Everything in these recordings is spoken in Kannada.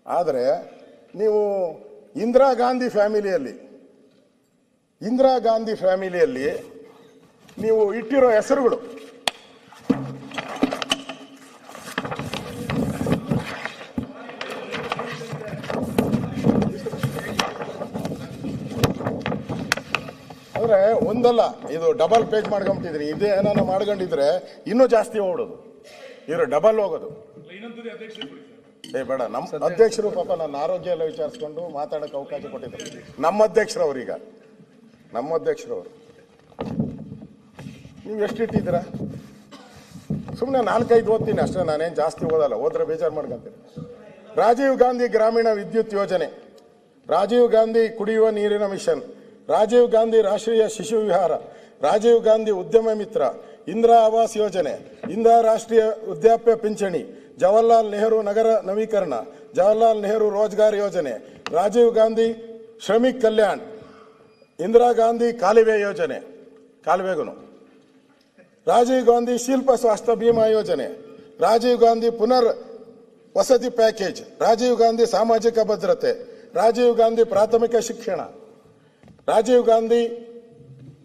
ಆದರೆ ನೀವು ಇಂದಿರಾ ಗಾಂಧಿ ಫ್ಯಾಮಿಲಿಯಲ್ಲಿ ನೀವು ಇಟ್ಟಿರೋ ಹೆಸರುಗಳು ಅಂದ್ರೆ ಒಂದಲ್ಲ, ಇದು ಡಬಲ್ ಪೇಜ್ ಮಾಡ್ಕೊಂಬಿಟ್ಟಿದ್ರಿ. ಇದೇ ಏನಾನ ಮಾಡ್ಕೊಂಡಿದ್ರೆ ಇನ್ನೂ ಜಾಸ್ತಿ ಓಡೋದು, ಇವರು ಡಬಲ್ ಹೋಗೋದು. ಬೇಡ, ನಮ್ಮ ಅಧ್ಯಕ್ಷರು ಪಾಪ ನನ್ನ ಆರೋಗ್ಯ ಎಲ್ಲ ವಿಚಾರಿಸ್ಕೊಂಡು ಮಾತಾಡೋಕೆ ಅವಕಾಶ ಕೊಟ್ಟಿದ್ದಾರೆ. ನಮ್ಮ ಅಧ್ಯಕ್ಷರವ್ರು ನೀವು ಎಷ್ಟಿಟ್ಟಿದ್ದೀರಾ? ಸುಮ್ಮನೆ 4-5 ಓದ್ತೀನಿ ಅಷ್ಟೇ, ನಾನೇನು ಜಾಸ್ತಿ ಓದಲ್ಲ, ಹೋದ್ರೆ ಬೇಜಾರು ಮಾಡ್ಕೊಂತೀನಿ. ರಾಜೀವ್ ಗಾಂಧಿ ಗ್ರಾಮೀಣ ವಿದ್ಯುತ್ ಯೋಜನೆ, ರಾಜೀವ್ ಗಾಂಧಿ ಕುಡಿಯುವ ನೀರಿನ ಮಿಷನ್, ರಾಜೀವ್ ಗಾಂಧಿ ರಾಷ್ಟ್ರೀಯ ಶಿಶು ವಿಹಾರ, ರಾಜೀವ್ ಗಾಂಧಿ ಉದ್ಯಮ ಮಿತ್ರ, ಇಂದಿರಾ ಆವಾಸ್ ಯೋಜನೆ, ಇಂದಿರಾ ರಾಷ್ಟ್ರೀಯ ವೃದ್ಧಾಪ್ಯ ಪಿಂಚಣಿ, ಜವಾಹರ್ಲಾಲ್ ನೆಹರು ನಗರ ನವೀಕರಣ, ಜವಾಹರ್ಲಾಲ್ ನೆಹರು ರೋಜ್ಗಾರ್ ಯೋಜನೆ, ರಾಜೀವ್ ಗಾಂಧಿ ಶ್ರಮಿಕ್ ಕಲ್ಯಾಣ್, ಇಂದಿರಾ ಗಾಂಧಿ ಕಾಲುವೆ ಯೋಜನೆ, ಕಾಲುವೆಗೂ, ರಾಜೀವ್ ಗಾಂಧಿ ಶಿಲ್ಪ ಸ್ವಾಸ್ಥ್ಯ ಬಿಮಾ ಯೋಜನೆ, ರಾಜೀವ್ ಗಾಂಧಿ ಪುನರ್ ವಸತಿ ಪ್ಯಾಕೇಜ್, ರಾಜೀವ್ ಗಾಂಧಿ ಸಾಮಾಜಿಕ ಭದ್ರತೆ, ರಾಜೀವ್ ಗಾಂಧಿ ಪ್ರಾಥಮಿಕ ಶಿಕ್ಷಣ, Rajiv Gandhi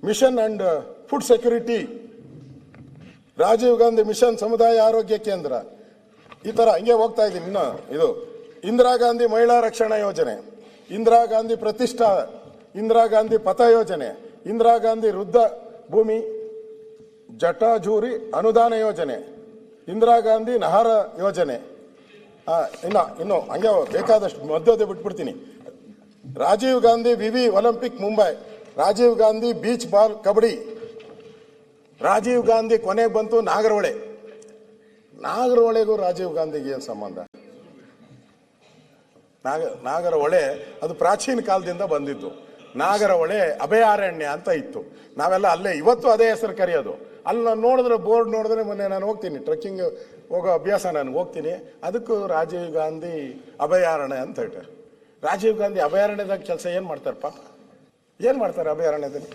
mission and food security, Rajiv Gandhi mission ಸಮುದಾಯ ಆರೋಗ್ಯ ಕೇಂದ್ರ, ಈ ತರ ಹಿಂಗೆ ಹೋಗ್ತಾ ಇದ್ದೀನಿ. ಇನ್ನು ಇದು ಇಂದಿರಾ ಗಾಂಧಿ ಮಹಿಳಾ ರಕ್ಷಣಾ ಯೋಜನೆ, ಇಂದಿರಾ ಗಾಂಧಿ ಪ್ರತಿಷ್ಠಾ, ಇಂದಿರಾ ಗಾಂಧಿ ಪಥ ಯೋಜನೆ, ಇಂದಿರಾ ಗಾಂಧಿ ವೃದ್ಧ ಭೂಮಿ ಜಟಾಜೂರಿ ಅನುದಾನ ಯೋಜನೆ, ಇಂದಿರಾ ಗಾಂಧಿ ನಹಾರ ಯೋಜನೆ, ಇನ್ನು ಹಂಗೆ ಬೇಕಾದಷ್ಟು ಮಧ್ಯದ ಬಿಟ್ಬಿಡ್ತೀನಿ. ರಾಜೀವ್ ಗಾಂಧಿ ವಿವಿ Olympic Mumbai, Rajiv Gandhi beach ball kabaddi, Rajiv Gandhi ಕೊನೆಗೆ ಬಂತು ನಾಗರಹೊಳೆಗೂ ರಾಜೀವ್ ಗಾಂಧಿಗೆ ಏನು ಸಂಬಂಧ? ನಾಗರಹೊಳೆ ಅದು ಪ್ರಾಚೀನ ಕಾಲದಿಂದ ಬಂದಿದ್ದು. ನಾಗರಹೊಳೆ ಅಭಯಾರಣ್ಯ ಅಂತ ಇತ್ತು, ನಾವೆಲ್ಲ ಅಲ್ಲೇ ಇವತ್ತು ಅದೇ ಹೆಸರು ಕರೆಯೋದು. ಅಲ್ಲಿ ನಾನು ನೋಡಿದ್ರೆ ಬೋರ್ಡ್ ನೋಡಿದ್ರೆ, ಮೊನ್ನೆ ನಾನು ಹೋಗ್ತೀನಿ ಟ್ರೆಕ್ಕಿಂಗ್ ಹೋಗೋ ಅಭ್ಯಾಸ, ನಾನು ಹೋಗ್ತೀನಿ, ಅದಕ್ಕೂ ರಾಜೀವ್ ಗಾಂಧಿ ಅಭಯಾರಣ್ಯ ಅಂತ ಹೇಳ್ತಾರೆ. ರಾಜೀವ್ ಗಾಂಧಿ ಅಭಯಾರಣ್ಯದಾಗ ಕೆಲಸ ಏನು ಮಾಡ್ತಾರೆ ಪಾಪ, ಏನು ಮಾಡ್ತಾರೆ ಅಭಯಾರಣ್ಯದಲ್ಲಿ?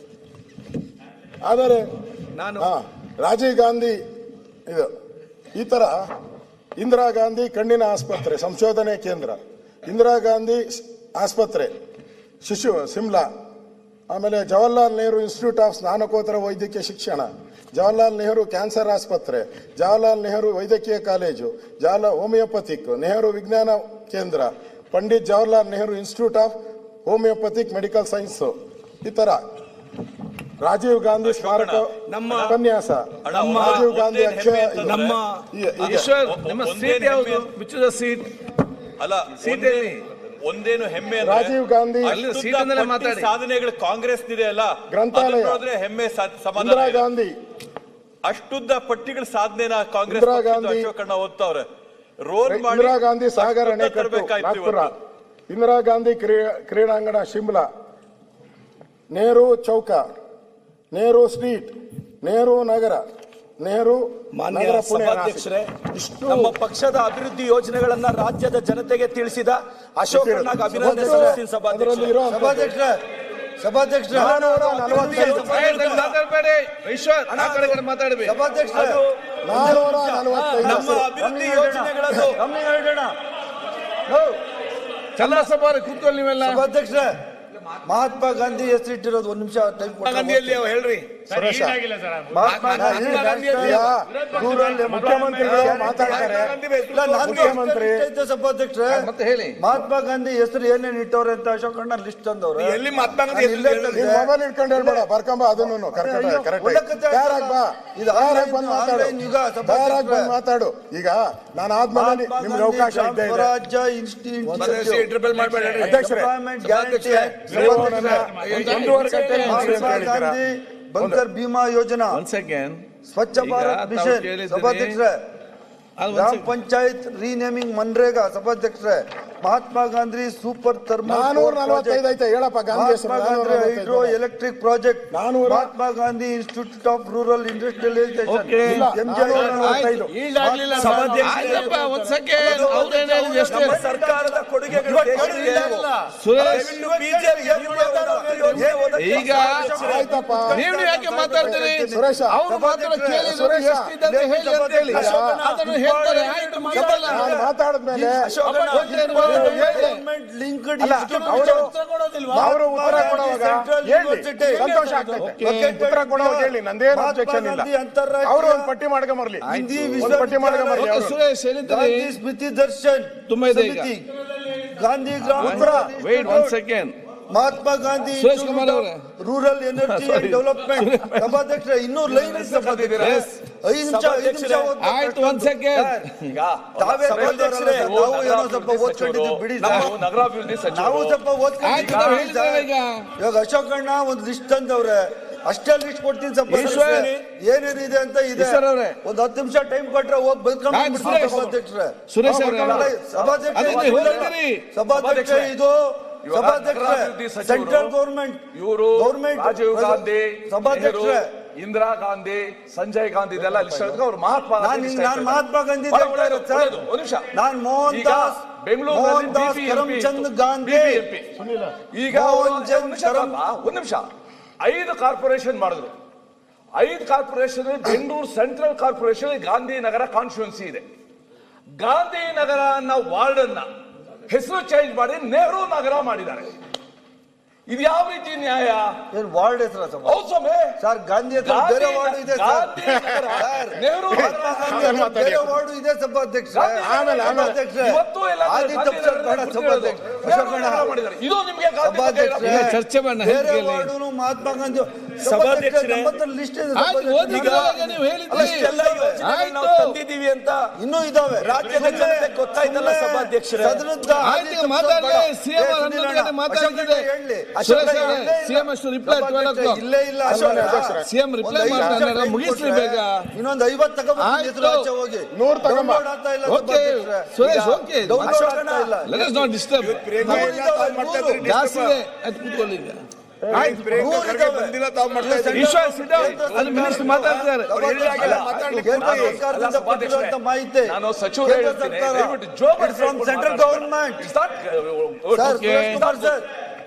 ಆದರೆ ರಾಜೀವ್ ಗಾಂಧಿ ಇದು ಈ ಥರ ಇಂದಿರಾ ಗಾಂಧಿ ಕಣ್ಣಿನ ಆಸ್ಪತ್ರೆ ಸಂಶೋಧನೆ ಕೇಂದ್ರ, ಇಂದಿರಾ ಗಾಂಧಿ ಆಸ್ಪತ್ರೆ ಶಿಶು ಸಿಮ್ಲಾ, ಆಮೇಲೆ ಜವಾಹರ್ಲಾಲ್ ನೆಹರು ಇನ್ಸ್ಟಿಟ್ಯೂಟ್ ಆಫ್ ಸ್ನಾತಕೋತ್ತರ ವೈದ್ಯಕೀಯ ಶಿಕ್ಷಣ, ಜವಾಹರ್ಲಾಲ್ ನೆಹರು ಕ್ಯಾನ್ಸರ್ ಆಸ್ಪತ್ರೆ, ಜವಾಹರ್ಲಾಲ್ ನೆಹರು ವೈದ್ಯಕೀಯ college, Jawaharlal ಹೋಮಿಯೋಪಥಿಕ್, Nehru Vijnana Kendra, Pandit Jawaharlal Nehru institute of homeopathic medical science, ಈ ತರ ರಾಜೀವ್ ಗಾಂಧಿ ಸ್ಮಾರಕ ಉಪನ್ಯಾಸ, ರಾಜೀವ್ ಗಾಂಧಿ ಒಂದೇನು ಹೆಮ್ಮೆ, ರಾಜೀವ್ ಗಾಂಧಿ ಸಾಧನೆಗಳು ಕಾಂಗ್ರೆಸ್ ಇದೆ ಅಲ್ಲ, ಗ್ರಂಥಾಲಯ ಹೆಮ್ಮೆ ಸಮಾಧಾನ. ಇಂದಿರಾ ಗಾಂಧಿ ಅಷ್ಟುದ್ದ ಪಟ್ಟಿಗಳ ಸಾಧನೆನ ಕಾಂಗ್ರೆಸ್ ಅಶೋಕಣ್ಣ ಓದ್ತಾವ್ರೆ. ಇಂದಿರಾ ಗಾಂಧಿ ಸಾಗರ ಅಣೆಕಟ್ಟು ನಾಗ್ಪುರ, ಇಂದಿರಾ ಗಾಂಧಿ ಕ್ರೀಡಾಂಗಣ ಶಿಮ್ಲಾ, ನೆಹರು ಚೌಕ, ನೆಹರು ಸ್ಟ್ರೀಟ್, ನೆಹರು ನಗರ, ನೆಹರು ಮಾನ್ಯ ಸಭಾಧ್ಯಕ್ಷರೇ, ನಮ್ಮ ಪಕ್ಷದ ಅಭಿವೃದ್ಧಿ ಯೋಜನೆಗಳನ್ನ ರಾಜ್ಯದ ಜನತೆಗೆ ತಿಳಿಸಿದ ಅಶೋಕಣ್ಣಗೆ ಅಭಿನಂದನೆ. ಸಭಾಧ್ಯಕ್ಷರೇ ನಮ್ಮ ಅಭಿವೃದ್ಧಿ ಯೋಜನೆಗಳನ್ನು ಚನ್ನಸಭಾ ಕೂತ್ಕೊಳ್ಳಿ ನೀವೆಲ್ಲ. ಸಭಾಧ್ಯಕ್ಷರೇ, ಮಹಾತ್ಮ ಗಾಂಧಿ ಹೆಸರಿಟ್ಟಿರೋದು 1 ನಿಮಿಷ ಟೈಮ್ ಗಾಂಧಿಯಲ್ಲಿ ಹೇಳ್ರಿ. ಮಹಾತ್ಮ ಸಭಾಧ್ಯಕ್ಷರೇ, ಮತ್ತೆ ಹೇಳಿ, ಮಹಾತ್ಮ ಗಾಂಧಿ ಹೆಸರು ಏನೇನು ಇಟ್ಟವ್ರೆ ಅಂತ ಅಶೋಕಣ್ಣ ಲಿಸ್ಟ್ ತಂದವ್ರು. ಎಲ್ಲಿ ಮಹಾತ್ಮ ಗಾಂಧಿ ಮೊಬೈಲ್ ಇಟ್ಕೊಂಡು ಹೇಳ್ಬೇಡ, ಬರ್ಕೊಂಬ ಅದನ್ನು ಮಾತಾಡು. ಈಗ ನಾನು ಆದ್ಮೇಲೆ ನಿಮ್ಗೆ ಅವಕಾಶ ಸ್ವರಾಜ್ಯ ಇನ್ಸ್ಟಿಟ್ಯೂಟ್ ಅಧ್ಯಕ್ಷರೇ, ಗಾಂಧಿ ಬಂಕರ್ ಭೀಮಾ ಯೋಜನಾ, ಸ್ವಚ್ಛ ಭಾರತ್ ಮಿಷನ್, ಸಭಾಧ್ಯಕ್ಷರೇ, ಗ್ರಾಮ ಪಂಚಾಯತ್ ರೀನೇಮಿಂಗ್ ಮನ್ರೇಗಾ, ಸಭಾಧ್ಯಕ್ಷರೇ, ಮಹಾತ್ಮ ಗಾಂಧಿ ಸೂಪರ್ ಥರ್ಮಲ್ 445 ಐತೆ ಹೇಳಪ್ಪ. Mahatma Gandhi hydro electric project, Mahatma Gandhi institute of rural industrialisation, ಸರ್ಕಾರದ ಕೊಡುಗೆಗಳು. ಈಗ ನೀವು ಯಾಕೆ ಮಾತಾಡ್ತೀರಿ? ಮಾತಾಡಿದ್ಮೇಲೆ linked ಅಲ್ಲ, institute. ಅವರು ಉತ್ತರ ಕೊಡುವಾಗ Central ಹೇಳಿ, University. ಸಂತೋಷ ಆಗ್ತೈತೆ. ಉತ್ತರ ಕೊಡುವಾಗ ಹೇಳಿ, ನಂದೇನು ಅಬ್ಜೆಕ್ಷನ್ ಇಲ್ಲ. ಅವರು ಒಂದು ಪಟ್ಟಿ ಮಾಡ್ಕೊಂಬರ್ಲಿ, ಹಿಂದಿ ಒಂದು ಪಟ್ಟಿ ಮಾಡ್ಕೊಂಬರ್ಲಿ ಅವರು. ಸುರೇಶ್ ಹೇಳಿದ್ದಾರೆ ಗಾಂಧಿ ಸ್ಮೃತಿ ದರ್ಶನ್ ತುಂಬಾ ಇದೆ ಈಗ. ಸಮಿತಿ, Gandhi Grama wait one second. Mahatma Gandhi Suresh Kumar ಅವರೇ. Rural energy and development. ಸಭಾಧ್ಯಕ್ಷರೇ, ಇನ್ನೂ ಲೈನ್ ಇದೆ ಸಭಾಧ್ಯಕ್ಷರೇ. 5 ನಿಮಿಷ ಓದ್ಬೇಕು. ಆಯ್ತು, ಒಂದ್ ಸೆಕೆಂಡ್. ಈಗ ತಾವೇ ಸಭಾಧ್ಯಕ್ಷರೇ, ನಾವು ಏನೋ ಸ್ವಲ್ಪ ಓದ್ಕೊಂಡಿದ್ದೀವಿ ಬಿಡಿ. ನಾವು ನಗರಾಭಿವೃದ್ಧಿ ನಾವು ಸಚಿವರು ಸ್ವಲ್ಪ ಆಯ್ತು, ನಾವು ಹೇಳಿದ್ದೇವೆ ಈಗ. ಇವಾಗ ಅಶೋಕಣ್ಣ ಒಂದು ಲಿಸ್ಟ್ ತಂದವ್ರೆ, ಅಷ್ಟೇ ಲಿಸ್ಟ್ ಕೊಡ್ತೀನಿ ಈಶ್ವರ್. ಏನೇನಿದೆ ಅಂತ ಇದೆ. ಈಶ್ವರ್ ಅವ್ರೆ. ಒಂದು 10 ನಿಮಿಷ ಟೈಮ್ ಕೊಟ್ರೆ ಹೋಗಿ ಬೈಕೊಂಡು ಆಯ್ತು, ಸುರೇಶ್. ಸಭಾಧ್ಯಕ್ಷರೇ. ಸುರೇಶ್ ಅವರೇ. ಸಭಾಧ್ಯಕ್ಷರೇ, ಅದನ್ನ ಹೇಳಿದಿರಿ. ಸಭಾಧ್ಯಕ್ಷರೇ, ಇದು ಇವಾಗ ನಗರಾಭಿವೃದ್ಧಿ ಸಭಾಧ್ಯಕ್ಷರೇ, ಸಚಿವರು, ಸೆಂಟ್ರಲ್ ಗೌರ್ಮೆಂಟ್ ಇವರು ರಾಜೀವ್ ಗಾಂಧಿ, ಸಭಾಧ್ಯಕ್ಷರೇ, ನೆಹರು, ಇಂದಿರಾ ಗಾಂಧಿ, ಸಂಜಯ್ ಗಾಂಧಿ ಇದೆಲ್ಲ ಲಿಸ್ಟ್ ಅವ್ರು ಮಹಾತ್ಮ ನಾನು ಮಹಾತ್ಮ ಗಾಂಧಿ ಒಳ್ಳೆಯದು, ಒಳ್ಳೆಯದು. ಒಂದ್ ನಿಮಿಷ. ನಾನು ಮೋಹನ್ ಈಗ ದಾಸ್ ಬೆಂಗಳೂರಿನಲ್ಲಿ ಮೋಹನ್ ದಾಸ್ BBMP ಕರಮ್ಚಂದ್ ಇತ್ತು. ಗಾಂಧಿ BBMP. ಈಗ ಅವರು ಮೋಹನ್ ಚಂದ್ ಒಂದ್ ನಿಮಿಷ 5 ಕಾರ್ಪೊರೇಷನ್ ಮಾಡಿದ್ರು. 5 corporation Bengaluru central corporation Gandhinagar constituency ಇದೆ. ಗಾಂಧಿನಗರ ಅನ್ನೋ ವಾರ್ಡ್ ಅನ್ನ ಹೆಸರು ಚೇಂಜ್ ಮಾಡಿ ನೆಹರು ನಗರ ಮಾಡಿದ್ದಾರೆ. ಇದು ಯಾವ ರೀತಿ ನ್ಯಾಯ? ಏನ್ ವಾರ್ಡ್ ಹೆಸರ ಹೌದು ಸ್ವಾಮಿ. ಸರ್, ಗಾಂಧಿ ಹತ್ರ ಬೇರೆ ವಾರ್ಡ್ ಇದೆ ಸರ್. ಗಾಂಧಿನಗರ, ನೆಹರು ಮಹಾತ್ಮ ಗಾಂಧಿ ಹತ್ರ ಬೇರೆ ವಾರ್ಡ್ ಇದೆ ಸಭಾಧ್ಯಕ್ಷರೇ. ಆಮೇಲೆ ಸಭಾಧ್ಯಕ್ಷರೇ, ಇವತ್ತು ಎಲ್ಲ ಆದಿತ್ಯ ಸರ್ ಬೇಡ ಸಭಾಧ್ಯಕ್ಷ. ಅಶೋಕಣ್ಣ, ಮಾಡಿದ್ದಾರೆ. ಇದು ನಿಮಗೆ ಸಭಾಧ್ಯಕ್ಷರೇ, ಈಗ ಚರ್ಚೆ ಮಾಡೋಣ, ಬೇರೆ ಹೇಳಿ. ವಾರ್ಡುನು ಮಹಾತ್ಮ ಗಾಂಧಿ ಸಭಾಧ್ಯಕ್ಷರೇ, ಲಿಸ್ಟ್ ಇದೆ. ಆಯ್ತು, ಓದಿದ್ರೆ ಈಗ ನೀವು ಹೇಳಿದ್ರಿ. ಇಷ್ಟೆಲ್ಲ ಯೋಜನೆಗಳನ್ನ ನಾವು ಆಯ್ತು. ತಂದಿದ್ದೀವಿ ಅಂತ ಇನ್ನೂ ಇದಾವೆ. ರಾಜ್ಯದ ಜನತೆ ಗೊತ್ತಾಯ್ತಲ್ಲ ಸಭಾಧ್ಯಕ್ಷರೇ. ಆಯ್ತು, ಈಗ ಮಾತಾಡ್ಲಿ. CM ಅವ್ರು 11 ಗಂಟೆ ಮಾತಾಡ್ತಿದೆ. ಸುರೇಶ್ ಅವರೇ, CM ಅಷ್ಟು ರಿಪ್ಲೈ 12 o'clock. ಇಲ್ಲೇ ಇಲ್ಲ ಅಶೋಕ. CM ರಿಪ್ಲೈ ಮಾಡ್ತಾರೆ, ಮುಗಿಸ್ಲಿ ಬೇಗ. ಇನ್ನೊಂದು 50 ತಗೊಂಡು ಆಯ್ತು. ಹೋಗಿ 100 ತಗೊಂಬ. Download ಆಗ್ತಾ ಇಲ್ಲ ಓಕೆ ಸಭಾಧ್ಯಕ್ಷರೇ. ಸುರೇಶ್, ಓಕೆ. Download ಆಗ್ತಾ ಇಲ್ಲ. Let us not disturb. ಜಾಸ್ತಿ ಇದೆ, ಅದು ಕೂತ್ಕೊಳ್ಳಿ ಈಗ. Eshwar, sit down. ಅದು ಮಿನಿಸ್ಟರ್ ಮಾತಾಡ್ತಾರೆ. ಕೇಂದ್ರ ಸರ್ಕಾರದಿಂದ ಕೊಟ್ಟಿರುವಂತ ಮಾಹಿತಿ. ನಾನು ಸಚಿವರು ಕೇಂದ್ರ ಹೇಳ್ತೀನಿ, ಸರ್ಕಾರ. ದಯವಿಟ್ಟು ಜೋಬ್ It's from central government. Sir, Okay.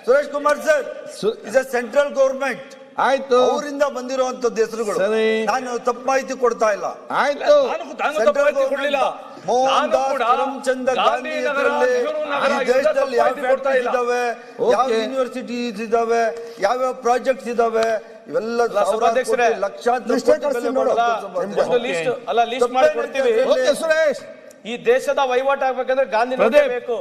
Suresh Kumar sir, ಸು- ಇಸ್ ಅ ಸೆಂಟ್ರಲ್ ಗೌರ್ಮೆಂಟ್. ಆಯ್ತು, ಅವರಿಂದ ಬಂದಿರುವಂತದ್ದು ಹೆಸರುಗಳು. ಸರಿ. ನಾನು ತಪ್ಪು ಮಾಹಿತಿ ಕೊಡ್ತಾ ಇಲ್ಲ. ಆಯ್ತು. ನಾನು ತಪ್ಪಾಯ್ತು ಕೊಡ್ಲಿಲ್ಲ. ಮೋಹನ್ ನಾನು ದಾಸ್ ಕೂಡ ಕರಮ್ಚಂದ್ ಗಾಂಧಿ ಗಾಂಧಿನಗರ, ಹೆಸರಲ್ಲಿ ನೆಹರು ನಗರ ಈ ದೇಶದಲ್ಲಿ ಯಾವ ಇದೆಲ್ಲ ತಪ್ಪಾಯ್ತು ಫ್ಯಾಕ್ಟರೀಸ್ ಇದಾವೆ, ಯಾವ Okay. ಯೂನಿವರ್ಸಿಟೀಸ್ ಇದಾವೆ, ಯಾವ್ಯಾವ ಪ್ರಾಜೆಕ್ಟ್ಸ್ ಇದಾವೆ, ಇವೆಲ್ಲ ಸಾವಿರಾರು ಸಭಾಧ್ಯಕ್ಷರೇ, ಕೋಟಿ, ಲಕ್ಷಾಂತರ ಲಿಸ್ಟೇ ಕೋಟಿ ಬೆಲೆ ಕಳ್ಸಿ ಬಾಳೋ ನೋಡಲ್ಲ. ಸಭಾಧ್ಯಕ್ಷರೇ. ಒಂದು ಲಿಸ್ಟ್ ಅಲ್ಲ, ಲಿಸ್ಟ್ ಮಾಡಿ ಕೊಡ್ತೀವಿ. ಓಕೆ ಸುರೇಶ್. ಈ ದೇಶದ ವಹಿವಾಟು ಆಗ್ಬೇಕಂದ್ರೆ ಗಾಂಧಿ ಪ್ರದೀಪ್. ಬೇಕು.